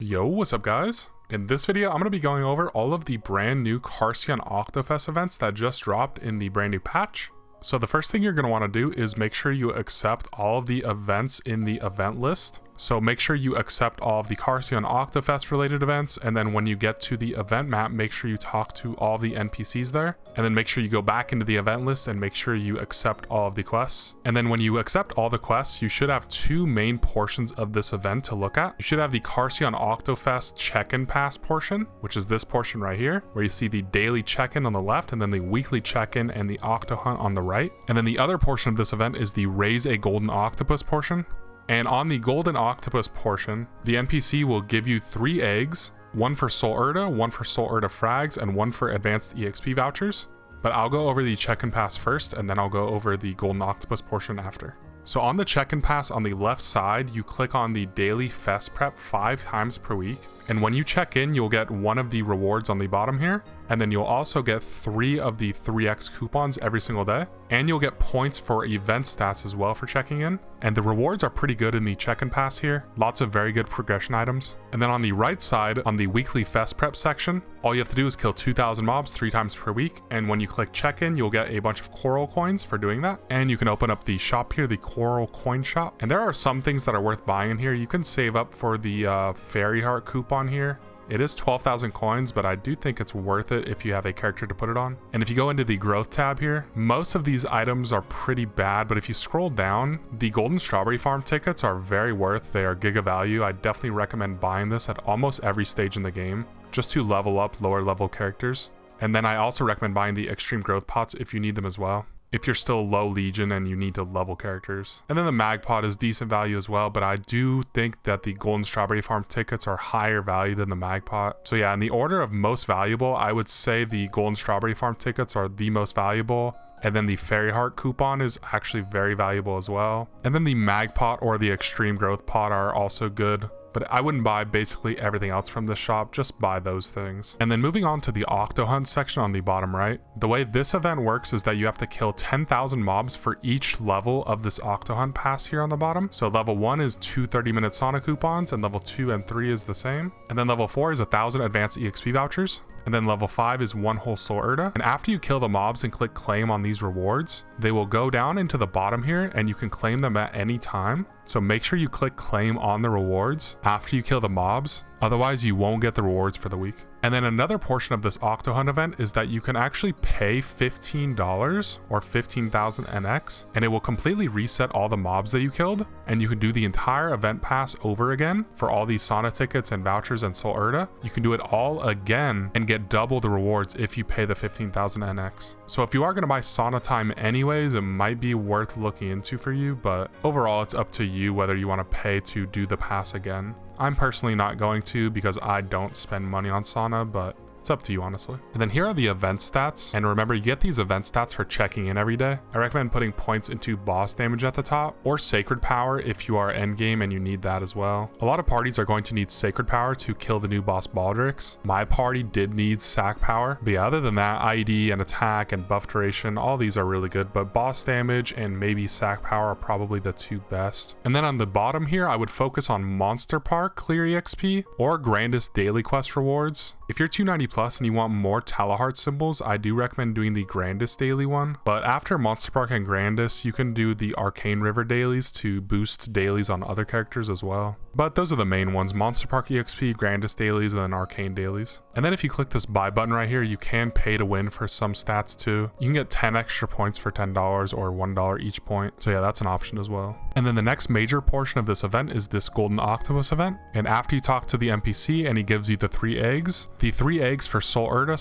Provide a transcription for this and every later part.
Yo, what's up guys? In this video, I'm going to be going over all of the brand new Carcion Octopus events that just dropped in the brand new patch. So the first thing you're going to want to do is make sure you accept all of the events in the event list. So make sure you accept all of the Carcion Octopus related events, and then when you get to the event map, make sure you talk to all the NPCs there, and then make sure you go back into the event list and make sure you accept all of the quests. And then when you accept all the quests, you should have two main portions of this event to look at. You should have the Carcion Octofest check-in pass portion, which is this portion right here, where you see the daily check-in on the left, and then the weekly check-in and the Octo Hunt on the right. And then the other portion of this event is the Raise a Golden Octopus portion. And on the Golden Octopus portion, the NPC will give you 3 eggs, one for Soul Urda, one for Soul Urda frags, and one for advanced EXP vouchers. But I'll go over the check-in pass first, and then I'll go over the Golden Octopus portion after. So on the check-in pass on the left side, you click on the daily fest prep 5 times per week. And when you check in, you'll get one of the rewards on the bottom here. And then you'll also get 3 of the 3x coupons every single day. And you'll get points for event stats as well for checking in. And the rewards are pretty good in the check-in pass here. Lots of very good progression items. And then on the right side, on the weekly fest prep section, all you have to do is kill 2,000 mobs 3 times per week. And when you click check-in, you'll get a bunch of coral coins for doing that. And you can open up the shop here, the coral coin shop. And there are some things that are worth buying in here. You can save up for the fairy heart coupon here. It is 12,000 coins, but I do think it's worth it if you have a character to put it on. And if you go into the growth tab here, most of these items are pretty bad, but if you scroll down, the golden strawberry farm tickets are very worth. They are giga value. I definitely recommend buying this at almost every stage in the game, just to level up lower level characters. And then I also recommend buying the extreme growth pots if you need them as well, if you're still low legion and you need to level characters. And then the mag pot is decent value as well, but I do think that the golden strawberry farm tickets are higher value than the mag pot. So yeah, in the order of most valuable, I would say the golden strawberry farm tickets are the most valuable. And then the fairy heart coupon is actually very valuable as well. And then the mag pot or the extreme growth pot are also good. But I wouldn't buy basically everything else from this shop, just buy those things. And then moving on to the Octo Hunt section on the bottom right, the way this event works is that you have to kill 10,000 mobs for each level of this Octo Hunt pass here on the bottom. So level 1 is 2 30-minute Sonic coupons, and level 2 and 3 is the same. And then level 4 is 1,000 advanced EXP vouchers. And then level 5 is 1 whole Soul Urda. And after you kill the mobs and click claim on these rewards, they will go down into the bottom here and you can claim them at any time. So make sure you click claim on the rewards after you kill the mobs, otherwise you won't get the rewards for the week. And then another portion of this Octo Hunt event is that you can actually pay $15 or 15,000 NX, and it will completely reset all the mobs that you killed, and you can do the entire event pass over again for all these Sonic tickets and vouchers and Soul Urda. You can do it all again and get double the rewards if you pay the 15,000 NX. So if you are going to buy Sauna time anyways, it might be worth looking into for you, but overall it's up to you whether you want to pay to do the pass again. I'm personally not going to because I don't spend money on Sauna, but it's up to you honestly. And then here are the event stats, and remember you get these event stats for checking in every day. I recommend putting points into boss damage at the top or sacred power if you are endgame and you need that as well. A lot of parties are going to need sacred power to kill the new boss Baldrix. My party did need sac power, but yeah, other than that, IED and attack and buff duration, all these are really good, but boss damage and maybe sac power are probably the 2 best. And then on the bottom here, I would focus on Monster Park clear EXP or grandest daily quest rewards. If you're 290 plus and you want more Talaheart symbols, I do recommend doing the Grandest daily one. But after Monster Park and Grandest, you can do the Arcane River dailies to boost dailies on other characters as well. But those are the main ones: Monster Park EXP, Grandest dailies, and then Arcane dailies. And then if you click this buy button right here, you can pay to win for some stats too. You can get 10 extra points for $10 or $1 each point. So yeah, that's an option as well. And then the next major portion of this event is this Golden Octopus event. And after you talk to the NPC and he gives you the 3 eggs, the 3 eggs for Soul Urda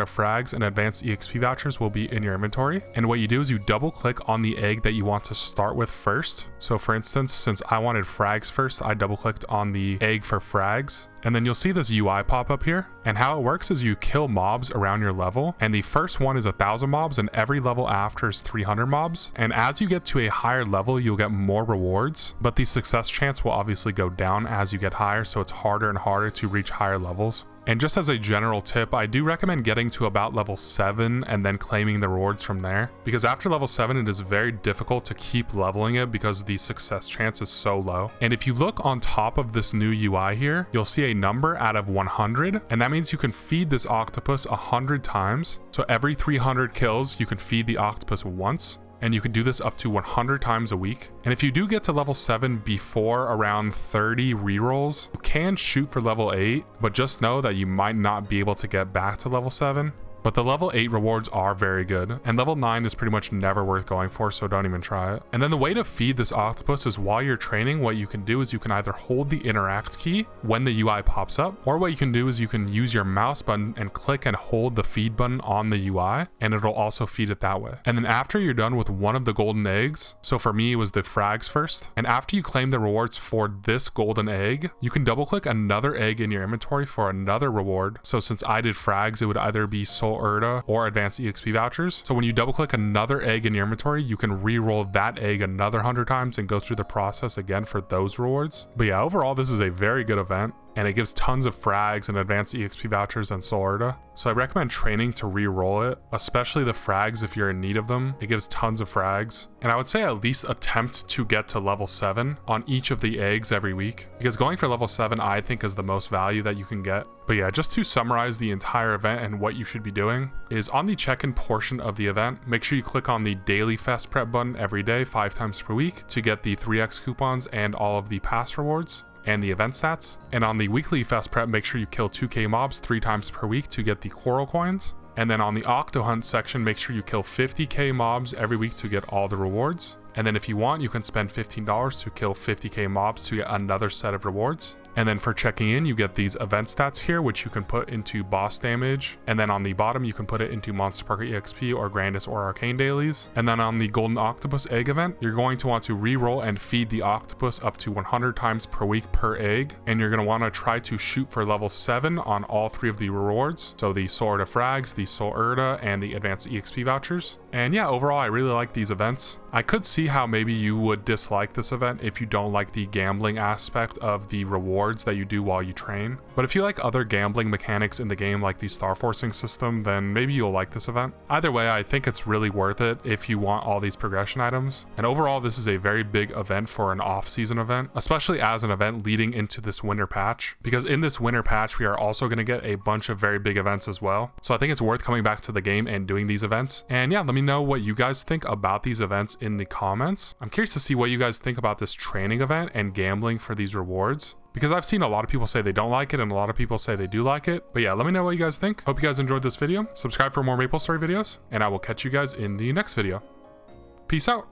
frags, and advanced EXP vouchers will be in your inventory. And what you do is you double click on the egg that you want to start with first. So for instance, since I wanted frags first, I double clicked on the egg for frags. And then you'll see this UI pop up here. And how it works is you kill mobs around your level. And the first one is 1,000 mobs and every level after is 300 mobs. And as you get to a higher level, you'll get more rewards. But the success chance will obviously go down as you get higher. So it's harder and harder to reach higher levels. And just as a general tip, I do recommend getting to about level 7 and then claiming the rewards from there, because after level 7 it is very difficult to keep leveling it because the success chance is so low. And if you look on top of this new UI here, you'll see a number out of 100, and that means you can feed this octopus 100 times. So every 300 kills you can feed the octopus once, and you can do this up to 100 times a week. And if you do get to level 7 before around 30 rerolls, you can shoot for level 8, but just know that you might not be able to get back to level 7. But the level 8 rewards are very good, and level 9 is pretty much never worth going for, so don't even try it. And then the way to feed this octopus is while you're training, what you can do is you can either hold the interact key when the UI pops up, or what you can do is you can use your mouse button and click and hold the feed button on the UI, and it'll also feed it that way. And then after you're done with one of the golden eggs, so for me it was the frags first, and after you claim the rewards for this golden egg, you can double click another egg in your inventory for another reward. So since I did frags, it would either be Soul Urta or advanced EXP vouchers. So when you double click another egg in your inventory, you can re-roll that egg another 100 times and go through the process again for those rewards. But yeah, overall this is a very good event, and it gives tons of frags and advanced EXP vouchers and Soul Urta. So I recommend training to re-roll it, especially the frags if you're in need of them. It gives tons of frags. And I would say at least attempt to get to level 7 on each of the eggs every week, because going for level 7 I think is the most value that you can get. But yeah, just to summarize the entire event and what you should be doing is on the check-in portion of the event, make sure you click on the daily fast prep button every day 5 times per week to get the 3x coupons and all of the pass rewards and the event stats. And on the weekly fast prep, make sure you kill 2k mobs 3 times per week to get the coral coins. And then on the Octo Hunt section, make sure you kill 50k mobs every week to get all the rewards. And then if you want, you can spend $15 to kill 50k mobs to get another set of rewards. And then for checking in, you get these event stats here, which you can put into boss damage. And then on the bottom, you can put it into Monster Parker EXP or Grandis or Arcane dailies. And then on the Golden Octopus egg event, you're going to want to re-roll and feed the octopus up to 100 times per week per egg. And you're going to want to try to shoot for level 7 on all 3 of the rewards. So the Soul Urta frags, the Soul Urta, and the advanced EXP vouchers. And yeah, overall, I really like these events. I could see how maybe you would dislike this event if you don't like the gambling aspect of the rewards that you do while you train. But if you like other gambling mechanics in the game like the star forcing system, then maybe you'll like this event. Either way, I think it's really worth it if you want all these progression items. And overall, this is a very big event for an off-season event, especially as an event leading into this winter patch, because in this winter patch, we are also going to get a bunch of very big events as well. So I think it's worth coming back to the game and doing these events. And yeah, let me know what you guys think about these events in the comments. I'm curious to see what you guys think about this training event and gambling for these rewards, because I've seen a lot of people say they don't like it and a lot of people say they do like it. But yeah, let me know what you guys think. Hope you guys enjoyed this video. Subscribe for more MapleStory videos, and I will catch you guys in the next video. Peace out.